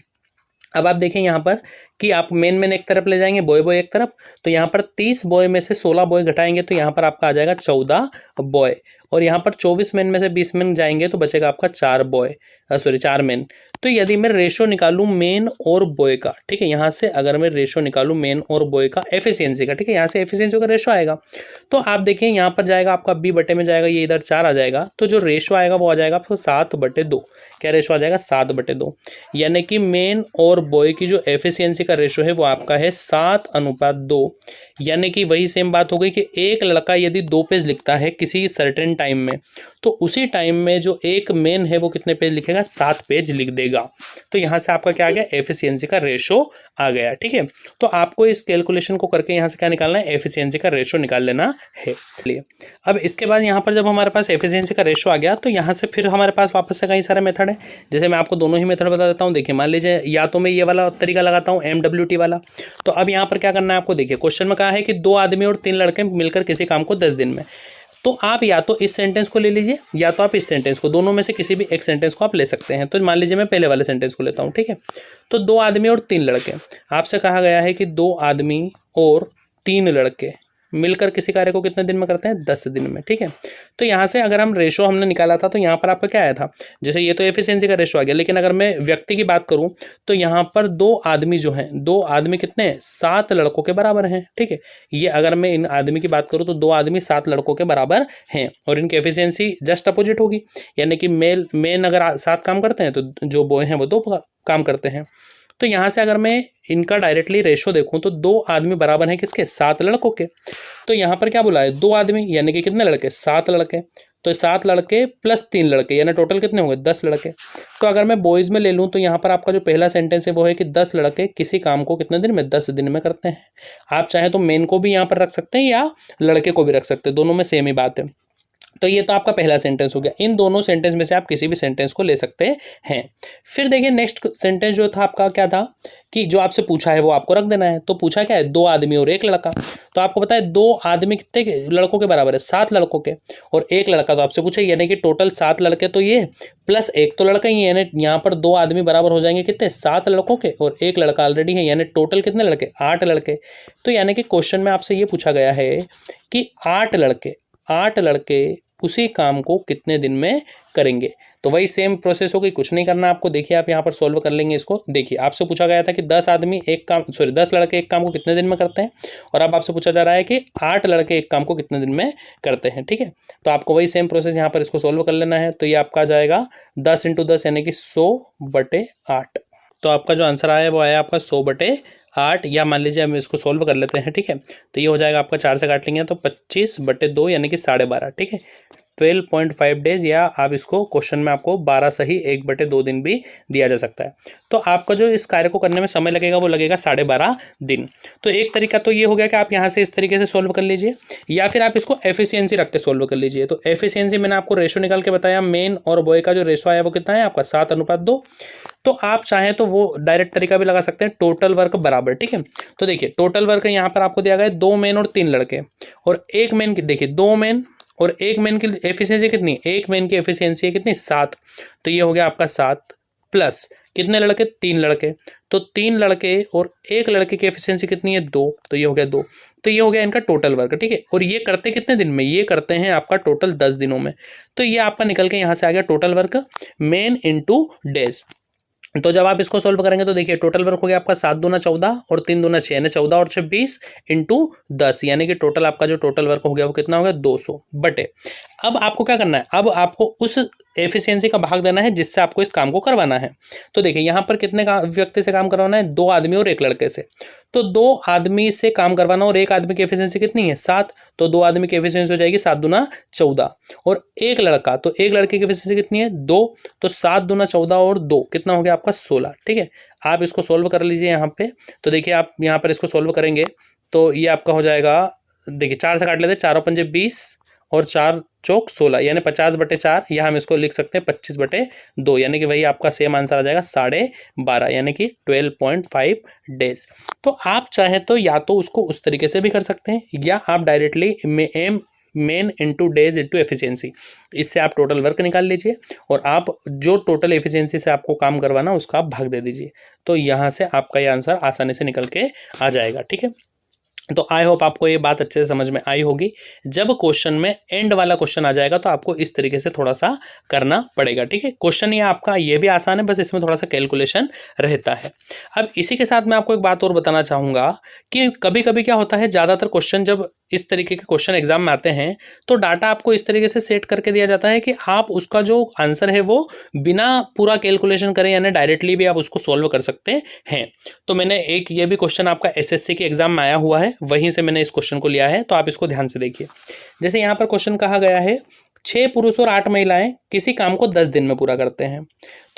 [SPEAKER 1] अब आप देखें यहाँ पर कि आप मेन एक तरफ ले जाएंगे, बॉय एक तरफ, तो यहाँ पर 30 बॉय में से 16 बॉय घटाएंगे तो यहाँ पर आपका आ जाएगा 14 बॉय, और यहाँ पर 24 मैन में से 20 मैन जाएंगे तो बचेगा आपका 4 बॉय, 4 मैन। तो यदि मैं रेशो निकालूं मेन और बॉय का, ठीक है, यहाँ से अगर मैं रेशो निकालूं मेन और बॉय का एफिशिएंसी का, ठीक है, यहाँ से एफिशिएंसी का रेशो आएगा, तो आप देखिए यहाँ पर जाएगा आपका बी बटे में जाएगा, ये इधर 4 आ जाएगा, तो जो रेशो आएगा वो आ जाएगा आपको 7/2। क्या रेशो आ जाएगा? 7/2। यानी कि मेन और बॉय की जो एफिशिएंसी का रेशो है वो आपका है 7:2। यानी कि वही सेम बात हो गई कि एक लड़का यदि 2 पेज लिखता है किसी सर्टेन टाइम में, तो उसी टाइम में जो एक मेन है वो कितने पेज लिखेगा? 7 पेज लिख देगा। तो यहाँ से आपका क्या आ गया? एफिशिएंसी का रेशो आ गया, ठीक है। तो आपको इस कैलकुलेशन को करके यहाँ से क्या निकालना है? एफिशिएंसी का रेशो निकाल लेना है। चलिए अब इसके बाद यहाँ पर जब हमारे पास एफिशिएंसी का रेशो आ गया, तो यहाँ से फिर हमारे पास वापस से कई सारे मेथड है। जैसे मैं आपको दोनों ही मेथड बता देता हूँ। देखिए मान लीजिए या तो मैं ये वाला तरीका लगाता हूँ MWT वाला। तो अब यहाँ पर क्या करना है आपको? देखिए क्वेश्चन में कहा है कि 2 आदमी और 3 लड़के मिलकर किसी काम को 10 दिन में। तो आप या तो इस सेंटेंस को ले लीजिए या तो आप इस सेंटेंस को, दोनों में से किसी भी एक सेंटेंस को आप ले सकते हैं। तो मान लीजिए मैं पहले वाले सेंटेंस को लेता हूँ, ठीक है। तो 2 आदमी और 3 लड़के, आपसे कहा गया है कि 2 आदमी और 3 लड़के मिलकर किसी कार्य को कितने दिन में करते हैं? 10 दिन में, ठीक है। तो यहाँ से अगर हम रेशो हमने निकाला था तो यहाँ पर आपका क्या आया था? जैसे ये तो एफिशिएंसी का रेशो आ गया, लेकिन अगर मैं व्यक्ति की बात करूँ तो यहाँ पर 2 आदमी जो हैं, 2 आदमी कितने हैं? 7 लड़कों के बराबर हैं, ठीक है। ये अगर मैं इन आदमी की बात करूँ तो 2 आदमी 7 लड़कों के बराबर हैं और इनकी एफिशिएंसी जस्ट अपोजिट होगी। यानी कि मेन अगर 7 काम करते हैं तो जो बॉय हैं वो 2 काम करते हैं। तो यहाँ से अगर मैं इनका डायरेक्टली रेशो देखूं तो 2 आदमी बराबर हैं किसके? 7 लड़कों के। तो यहाँ पर क्या बोला है? 2 आदमी यानी कि कितने लड़के? 7 लड़के। तो 7 लड़के प्लस 3 लड़के यानी टोटल कितने होंगे? 10 लड़के। तो अगर मैं बॉयज़ में ले लूँ तो यहाँ पर आपका जो पहला सेंटेंस है वो है कि 10 लड़के किसी काम को कितने दिन में? 10 दिन में करते हैं। आप चाहे तो मेन को भी यहाँ पर रख सकते हैं या लड़के को भी रख सकते हैं, दोनों में सेम ही बात है। तो ये तो आपका पहला सेंटेंस हो गया। इन दोनों सेंटेंस में से आप किसी भी सेंटेंस को ले सकते हैं। फिर देखिए नेक्स्ट सेंटेंस जो था आपका क्या था कि जो आपसे पूछा है वो आपको रख देना है। तो पूछा क्या है? 2 आदमी और 1 लड़का। तो आपको पता है 2 आदमी कितने लड़कों के बराबर है? 7 लड़कों के। और 1 लड़का तो आपसे पूछा, यानी कि टोटल 7 लड़के तो ये प्लस 1 तो लड़का ही है, यानी यहाँ पर 2 आदमी बराबर हो जाएंगे कितने? 7 लड़कों के और 1 लड़का ऑलरेडी है, यानी टोटल कितने लड़के? 8 लड़के। तो यानी कि क्वेश्चन में आपसे ये पूछा गया है कि 8 लड़के उसी काम को कितने दिन में करेंगे। तो वही सेम प्रोसेस हो गई, कुछ नहीं करना आपको। देखिए आप यहाँ पर सॉल्व कर लेंगे इसको। देखिए आपसे पूछा गया था कि 10 लड़के एक काम को कितने दिन में करते हैं, और अब आपसे पूछा जा रहा है कि 8 लड़के एक काम को कितने दिन में करते हैं, ठीक है। तो आपको वही सेम प्रोसेस यहाँ पर इसको सॉल्व कर लेना है। तो ये आपका जाएगा 10 × 10 यानी कि 100/8। तो आपका जो आंसर आया वो आया आपका 100/8, या मान लीजिए हम इसको सॉल्व कर लेते हैं, ठीक है। तो ये हो जाएगा आपका 4 से काट लेंगे तो 25/2 यानी कि 12.5, ठीक है। 12.5 डेज, या आप इसको क्वेश्चन में आपको 12 सही 1/2 दिन भी दिया जा सकता है। तो आपका जो इस कार्य को करने में समय लगेगा वो लगेगा 12.5 दिन। तो एक तरीका तो ये हो गया कि आप यहाँ से इस तरीके से सोल्व कर लीजिए, या फिर आप इसको एफिशिएंसी रख के सोल्व कर लीजिए। तो एफिशिएंसी मैंने आपको रेशो निकाल के बताया, मेन और बॉय का जो रेशो आया वो कितना है आपका? 7:2। तो आप चाहें तो वो डायरेक्ट तरीका भी लगा सकते हैं, टोटल वर्क बराबर, ठीक है। तो देखिए टोटल वर्क यहाँ पर आपको दिया गया है 2 मेन और 3 लड़के, और 1 मेन की, देखिए 2 मेन और 1 मेन की एफिशिएंसी कितनी? 1 मेन की एफिशिएंसी है कितनी? 7। तो ये हो गया आपका 7 प्लस कितने लड़के? 3 लड़के। तो 3 लड़के और 1 लड़के की एफिशिएंसी कितनी है? 2। तो ये हो गया 2। तो ये हो गया इनका टोटल वर्क, ठीक है। और ये करते कितने दिन में? ये करते हैं आपका टोटल 10 दिनों में। तो ये आपका निकल के यहाँ से आ गया टोटल वर्क मेन × डेज। तो जब आप इसको सोल्व करेंगे तो देखिए टोटल वर्क हो गया आपका 7 दूना 14 और 3 दूना 6 यानी 14 और 26 × 10, यानी कि टोटल आपका जो टोटल वर्क हो गया वो कितना हो गया? 200 बटे। अब आपको क्या करना है? अब आपको उस एफिशिएंसी का भाग देना है जिससे आपको इस काम को करवाना है। तो देखिए यहाँ पर कितने व्यक्ति से काम करवाना है? 2 आदमी और 1 लड़के से। तो 2 आदमी से काम करवाना, और 1 आदमी की एफिशिएंसी कितनी है? 7। तो 2 आदमी की एफिशिएंसी हो जाएगी 7 दूना 14, और 1 लड़का, तो 1 लड़के की एफिशिएंसी कितनी है? 2। तो 7 दूना 14 और 2 कितना हो गया आपका? 16, ठीक है। आप इसको सोल्व कर लीजिए यहाँ पे। तो देखिए आप यहाँ पर इसको सोल्व करेंगे तो ये आपका हो जाएगा, देखिए 4 से काट लेते हैं, 4 और 5 20 और 4 चौक 16 यानी 50/4, या हम इसको लिख सकते हैं 25/2, यानी कि वही आपका सेम आंसर आ जाएगा 12.5 यानी कि 12.5 डेज। तो आप चाहे तो या तो उसको उस तरीके से भी कर सकते हैं, या आप डायरेक्टली मेन × डेज × एफिशिएंसी, इससे आप टोटल वर्क निकाल लीजिए और आप जो टोटल एफिशिएंसी से आपको काम करवाना उसका आप भाग दे दीजिए। तो यहाँ से आपका ये आंसर आसानी से निकल के आ जाएगा, ठीक है। तो आई होप आपको ये बात अच्छे से समझ में आई होगी। जब क्वेश्चन में एंड वाला क्वेश्चन आ जाएगा तो आपको इस तरीके से थोड़ा सा करना पड़ेगा, ठीक है। क्वेश्चन ये आपका ये भी आसान है, बस इसमें थोड़ा सा कैलकुलेशन रहता है। अब इसी के साथ मैं आपको एक बात और बताना चाहूँगा कि कभी कभी क्या होता है, ज़्यादातर क्वेश्चन जब इस तरीके के क्वेश्चन एग्जाम में आते हैं तो डाटा आपको इस तरीके से सेट करके दिया जाता है कि आप उसका जो आंसर है वो बिना पूरा कैलकुलेशन करें यानी डायरेक्टली भी आप उसको सॉल्व कर सकते हैं। तो मैंने एक ये भी क्वेश्चन आपका एसएससी के एग्जाम में आया हुआ है, वहीं से मैंने इस क्वेश्चन को लिया है, तो आप इसको ध्यान से देखिए। जैसे यहाँ पर क्वेश्चन कहा गया है 6 पुरुष और 8 महिलाएं किसी काम को 10 दिन में पूरा करते हैं।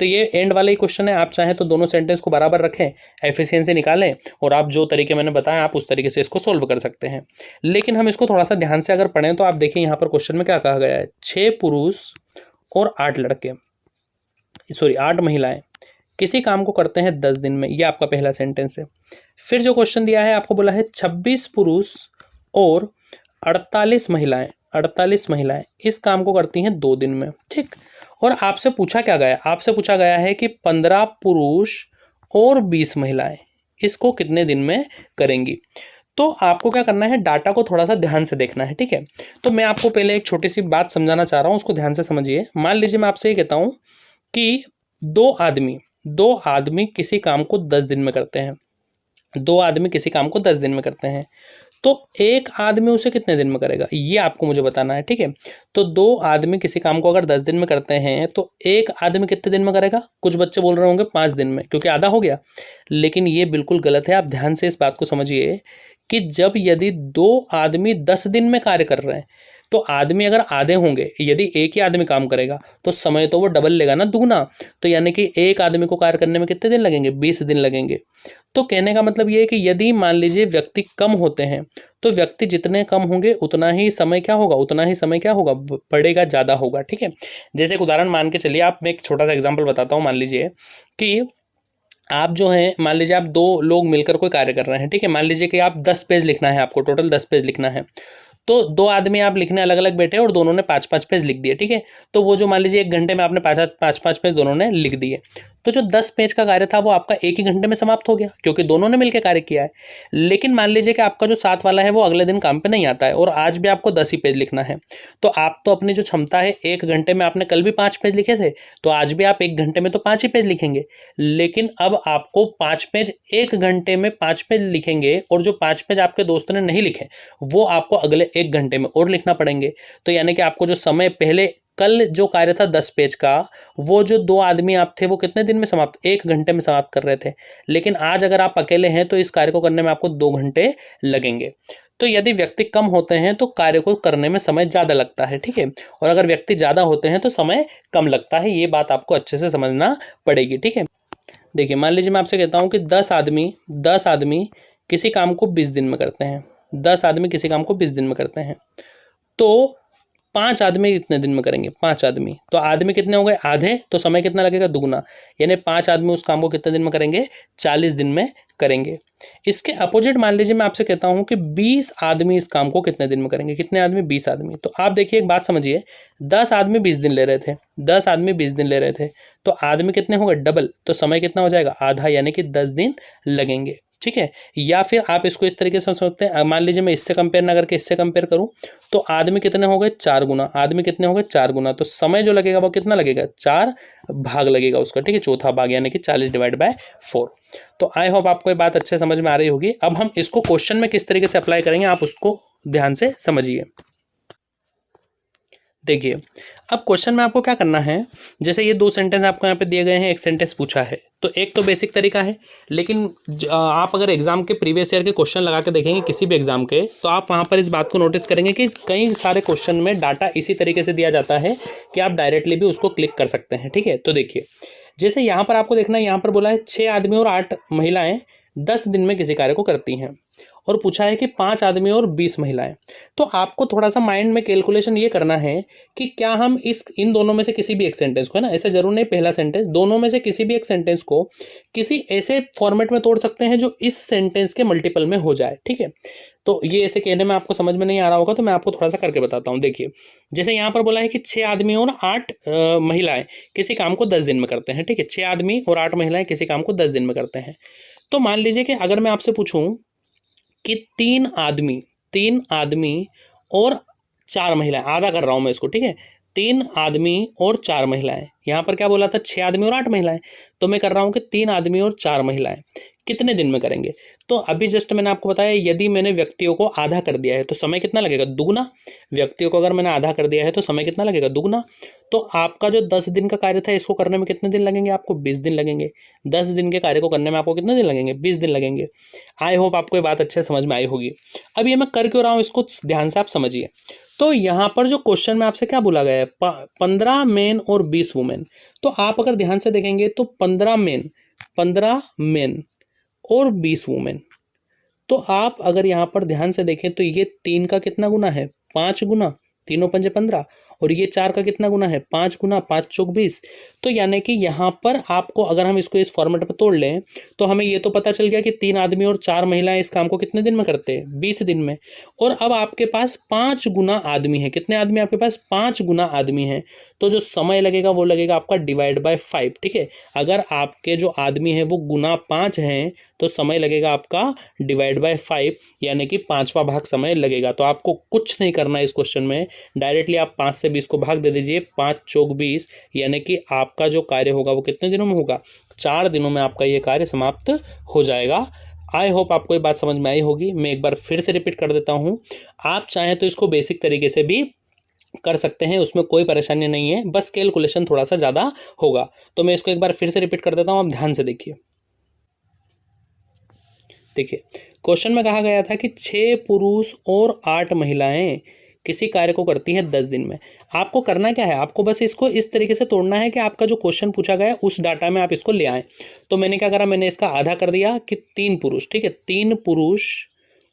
[SPEAKER 1] तो ये एंड वाला ही क्वेश्चन है। आप चाहें तो दोनों सेंटेंस को बराबर रखें, एफिशिएंसी निकालें और आप जो तरीके मैंने बताया आप उस तरीके से इसको सोल्व कर सकते हैं। लेकिन हम इसको थोड़ा सा ध्यान से अगर पढ़ें तो आप देखिए यहाँ पर क्वेश्चन में क्या कहा गया है, 6 पुरुष और 8 महिलाएं किसी काम को करते हैं 10 दिन में, ये आपका पहला सेंटेंस है। फिर जो क्वेश्चन दिया है आपको बोला है 26 पुरुष और 48 महिलाएं इस काम को करती हैं 2 दिन में, ठीक। और आपसे पूछा क्या गया, आपसे पूछा गया है कि 15 पुरुष और 20 महिलाएं इसको कितने दिन में करेंगी। तो आपको क्या करना है, डाटा को थोड़ा सा ध्यान से देखना है, ठीक है। तो मैं आपको पहले एक छोटी सी बात समझाना चाह रहा हूँ, उसको ध्यान से समझिए। मान लीजिए मैं आपसे ये कहता हूँ कि दो आदमी किसी काम को 10 दिन में करते हैं, 2 आदमी किसी काम को 10 दिन में करते हैं, तो एक आदमी उसे कितने दिन में करेगा ये आपको मुझे बताना है, ठीक है। तो 2 आदमी किसी काम को अगर 10 दिन में करते हैं तो एक आदमी कितने दिन में करेगा, कुछ बच्चे बोल रहे होंगे 5 दिन में, क्योंकि आधा हो गया, लेकिन ये बिल्कुल गलत है। आप ध्यान से इस बात को समझिए कि जब यदि 2 आदमी 10 दिन में कार्य कर रहे हैं तो आदमी अगर आधे होंगे, यदि एक ही आदमी काम करेगा तो समय तो वो डबल लेगा ना, दुगना। तो यानी कि एक आदमी को कार्य करने में कितने दिन लगेंगे, 20 दिन लगेंगे। तो कहने का मतलब ये है कि यदि मान लीजिए व्यक्ति कम होते हैं तो व्यक्ति जितने कम होंगे उतना ही समय क्या होगा, बढ़ेगा, ज़्यादा होगा, ठीक है। जैसे एक उदाहरण मान के चलिए, आप मैं एक छोटा सा एग्जाम्पल बताता हूँ। मान लीजिए कि आप जो हैं, मान लीजिए आप 2 लोग मिलकर कोई कार्य कर रहे हैं, ठीक है। मान लीजिए कि आप 10 पेज लिखना है, आपको टोटल 10 पेज लिखना है। तो 2 आदमी आप लिखने अलग अलग बैठे और दोनों ने 5-5 पेज लिख दिए, ठीक है। तो वो जो मान लीजिए 1 घंटे में आपने 5-5 पेज दोनों ने लिख दिए, तो जो 10 पेज का कार्य था वो आपका 1 ही घंटे में समाप्त हो गया, क्योंकि दोनों ने मिलकर कार्य किया है। लेकिन मान लीजिए कि आपका जो साथ वाला है वो अगले दिन काम पे नहीं आता है और आज भी आपको 10 ही पेज लिखना है। तो आप तो अपनी जो क्षमता है, 1 घंटे में आपने कल भी 5 पेज लिखे थे, तो आज भी आप 1 घंटे में तो 5 ही पेज लिखेंगे। लेकिन अब आपको 5 पेज 1 घंटे में 5 पेज लिखेंगे और जो 5 पेज आपके दोस्त ने नहीं लिखे वो आपको अगले 1 घंटे में और लिखना पड़ेंगे। तो यानी कि आपको जो समय पहले कल जो कार्य था 10 पेज का, वो जो 2 आदमी आप थे वो कितने दिन में समाप्त, 1 घंटे में समाप्त कर रहे थे। लेकिन आज अगर आप अकेले हैं तो इस कार्य को करने में आपको 2 घंटे लगेंगे। तो यदि व्यक्ति कम होते हैं तो कार्य को करने में समय ज़्यादा लगता है, ठीक है। और अगर व्यक्ति ज़्यादा होते हैं तो समय कम लगता है। ये बात आपको अच्छे से समझना पड़ेगी, ठीक है। देखिए मान लीजिए मैं आपसे कहता हूँ कि 10 आदमी किसी काम को 20 दिन में करते हैं, 10 आदमी किसी काम को 20 दिन में करते हैं, तो 5 आदमी कितने दिन में करेंगे, 5 आदमी, तो आदमी कितने हो गए, आधे, तो समय कितना लगेगा, दुगना। यानी 5 आदमी उस काम को कितने दिन में करेंगे, 40 दिन में करेंगे। इसके अपोजिट मान लीजिए मैं आपसे कहता हूं कि 20 आदमी इस काम को कितने दिन में करेंगे, कितने आदमी, 20 आदमी। तो आप देखिए एक बात समझिए, 10 आदमी 20 दिन ले रहे थे, 10 आदमी 20 दिन ले रहे थे, तो आदमी कितने हो गए, डबल, तो समय कितना हो जाएगा, आधा, यानी कि 10 दिन लगेंगे, ठीक है। या फिर आप इसको इस तरीके से समझ सकते हैं, मान लीजिए मैं इससे कंपेयर ना करके इससे कंपेयर करूं तो आदमी कितने हो गए, 4 गुना, आदमी कितने हो गए, 4 गुना। तो समय जो लगेगा वो कितना लगेगा, 4 भाग लगेगा उसका, ठीक है, चौथा भाग, यानी कि 40 डिवाइड बाय 4। तो आई होप आपको ये बात अच्छे समझ में आ रही होगी। अब हम इसको क्वेश्चन में किस तरीके से अप्लाई करेंगे आप उसको ध्यान से समझिए। देखिए अब क्वेश्चन में आपको क्या करना है, जैसे ये 2 सेंटेंस आपको यहाँ पे दिए गए हैं, एक सेंटेंस पूछा है, तो एक तो बेसिक तरीका है, लेकिन आप अगर एग्जाम के प्रीवियस ईयर के क्वेश्चन लगा के देखेंगे किसी भी एग्जाम के, तो आप वहाँ पर इस बात को नोटिस करेंगे कि कई सारे क्वेश्चन में डाटा इसी तरीके से दिया जाता है कि आप डायरेक्टली भी उसको क्लिक कर सकते हैं, ठीक है। तो देखिए जैसे यहाँ पर आपको देखना है, यहाँ पर बोला है 6 आदमी और 8 महिलाएं 10 दिन में किसी कार्य को करती हैं, और पूछा है कि 5 आदमी और 20 महिलाएं। तो आपको थोड़ा सा माइंड में कैलकुलेशन ये करना है कि क्या हम इन दोनों में से किसी भी एक सेंटेंस को, है ना, ऐसे जरूर नहीं पहला सेंटेंस, दोनों में से किसी भी एक सेंटेंस को किसी ऐसे फॉर्मेट में तोड़ सकते हैं जो इस सेंटेंस के मल्टीपल में हो जाए, ठीक है। तो ये ऐसे कहने में आपको समझ में नहीं आ रहा होगा, तो मैं आपको थोड़ा सा करके बताता हूँ। देखिए जैसे यहाँ पर बोला है कि 6 आदमी और 8 महिलाएं किसी काम को 10 दिन में करते हैं, ठीक है। 6 आदमी और 8 महिलाएं किसी काम को 10 दिन में करते हैं। तो मान लीजिए कि अगर मैं आपसे पूछूं कि 3 आदमी और 4 महिलाएं, आधा कर रहा हूं मैं इसको, ठीक है, 3 आदमी और 4 महिलाएं, यहां पर क्या बोला था 6 आदमी और 8 महिलाएं, तो मैं कर रहा हूं कि 3 आदमी और 4 महिलाएं कितने दिन में करेंगे। तो अभी जस्ट मैंने आपको बताया यदि मैंने व्यक्तियों को आधा कर दिया है तो समय कितना लगेगा, दुगना। व्यक्तियों को अगर मैंने आधा कर दिया है तो समय कितना लगेगा, दुगना। तो आपका जो 10 दिन का कार्य था इसको करने में कितने दिन लगेंगे, आपको 20 दिन लगेंगे। 10 दिन के कार्य को करने में आपको कितने दिन लगेंगे, 20 दिन लगेंगे। आई होप आपको ये बात अच्छे से समझ में आई होगी। अब ये मैं कर क्यों रहा हूँ इसको ध्यान से आप समझिए। तो यहाँ पर जो क्वेश्चन में आपसे क्या बोला गया है, 15 मेन और 20 वुमेन। तो आप अगर ध्यान से देखेंगे तो 15 मेन और 20 वुमेन। तो आप अगर यहाँ पर ध्यान से देखें तो ये 3 का कितना गुना है, 5 गुना, तीनों पंजे 15, और ये 4 का कितना गुना है, 5 गुना 5 चौक 20। तो यानी कि यहाँ पर आपको अगर हम इसको इस फॉर्मेट में तोड़ लें तो हमें ये तो पता चल गया कि 3 आदमी और 4 महिलाएं इस काम को कितने दिन में करते हैं, 20 दिन में। और अब आपके पास 5 गुना आदमी है, कितने आदमी आपके पास, 5 गुना आदमी हैं। तो जो समय लगेगा वो लगेगा आपका डिवाइड बाय 5, ठीक है। अगर आपके जो आदमी है वो गुना 5 हैं तो समय लगेगा आपका डिवाइड बाय 5, यानी कि 5वां भाग समय लगेगा। तो आपको कुछ नहीं करना है इस क्वेश्चन में, डायरेक्टली आप 5 से 20 को भाग दे दीजिए, 5 चौक 20, यानी कि आपका जो कार्य होगा वो कितने दिनों में होगा, 4 दिनों में आपका ये कार्य समाप्त हो जाएगा। आई होप आपको ये बात समझ में आई होगी। मैं एक बार फिर से रिपीट कर देता हूँ, आप चाहें तो इसको बेसिक तरीके से भी कर सकते हैं, उसमें कोई परेशानी नहीं है, बस कैलकुलेशन थोड़ा सा ज़्यादा होगा। तो मैं इसको एक बार फिर से रिपीट कर देता हूँ, आप ध्यान से देखिए। देखिए क्वेश्चन में कहा गया था कि 6 पुरुष और 8 महिलाएं किसी कार्य को करती हैं 10 दिन में। आपको करना क्या है, आपको बस इसको इस तरीके से तोड़ना है कि आपका जो क्वेश्चन पूछा गया है उस डाटा में आप इसको ले आएँ। तो मैंने क्या करा, मैंने इसका आधा कर दिया कि 3 पुरुष, ठीक है, 3 पुरुष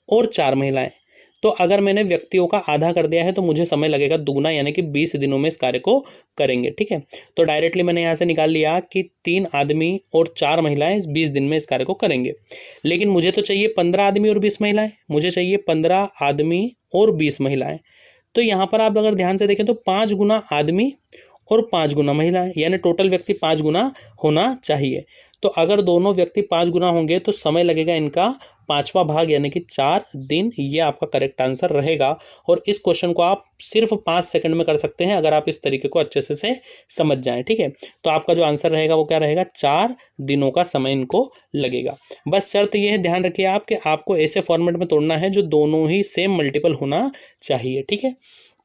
[SPEAKER 1] और 4 महिलाएं। तो अगर मैंने व्यक्तियों का आधा कर दिया है तो मुझे समय लगेगा दुगना, यानी कि 20 दिनों में इस कार्य को करेंगे, ठीक है। तो डायरेक्टली मैंने यहाँ से निकाल लिया कि 3 आदमी और 4 महिलाएं 20 दिन में इस कार्य को करेंगे। लेकिन मुझे तो चाहिए 15 आदमी और 20 महिलाएं, मुझे चाहिए 15 आदमी और 20 महिलाएं। तो यहाँ पर आप अगर ध्यान से देखें तो 5 गुना आदमी और 5 गुना महिलाएं, यानी टोटल व्यक्ति 5 गुना होना चाहिए। तो अगर दोनों व्यक्ति 5 गुना होंगे तो समय लगेगा इनका 5वां भाग, यानी कि 4 दिन। ये आपका करेक्ट आंसर रहेगा। और इस क्वेश्चन को आप सिर्फ 5 सेकंड में कर सकते हैं अगर आप इस तरीके को अच्छे से समझ जाएं, ठीक है। तो आपका जो आंसर रहेगा वो क्या रहेगा, 4 दिनों का समय इनको लगेगा। बस शर्त यह है, ध्यान रखिए आप कि आपको ऐसे फॉर्मेट में तोड़ना है जो दोनों ही सेम मल्टीपल होना चाहिए, ठीक है।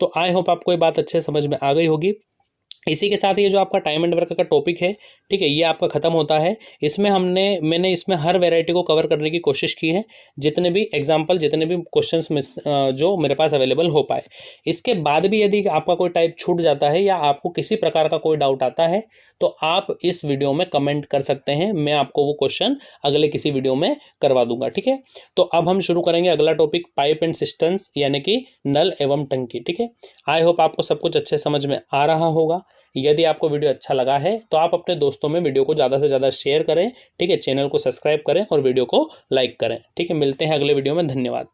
[SPEAKER 1] तो आई होप आपको ये बात अच्छे समझ में आ गई होगी। इसी के साथ ये जो आपका टाइम एंड वर्क का टॉपिक है, ठीक है, ये आपका खत्म होता है। इसमें मैंने इसमें हर वैरायटी को कवर करने की कोशिश की है, जितने भी एग्जांपल, जितने भी क्वेश्चंस में जो मेरे पास अवेलेबल हो पाए। इसके बाद भी यदि आपका कोई टाइप छूट जाता है या आपको किसी प्रकार का कोई डाउट आता है तो आप इस वीडियो में कमेंट कर सकते हैं, मैं आपको वो क्वेश्चन अगले किसी वीडियो में करवा दूंगा, ठीक है। तो अब हम शुरू करेंगे अगला टॉपिक, पाइप एंड सिस्टम्स, यानी कि नल एवं टंकी, ठीक है। आई होप आपको सब कुछ अच्छे समझ में आ रहा होगा। यदि आपको वीडियो अच्छा लगा है तो आप अपने दोस्तों में वीडियो को ज़्यादा से ज़्यादा शेयर करें, ठीक है। चैनल को सब्सक्राइब करें और वीडियो को लाइक करें, ठीक है। मिलते हैं अगले वीडियो में, धन्यवाद।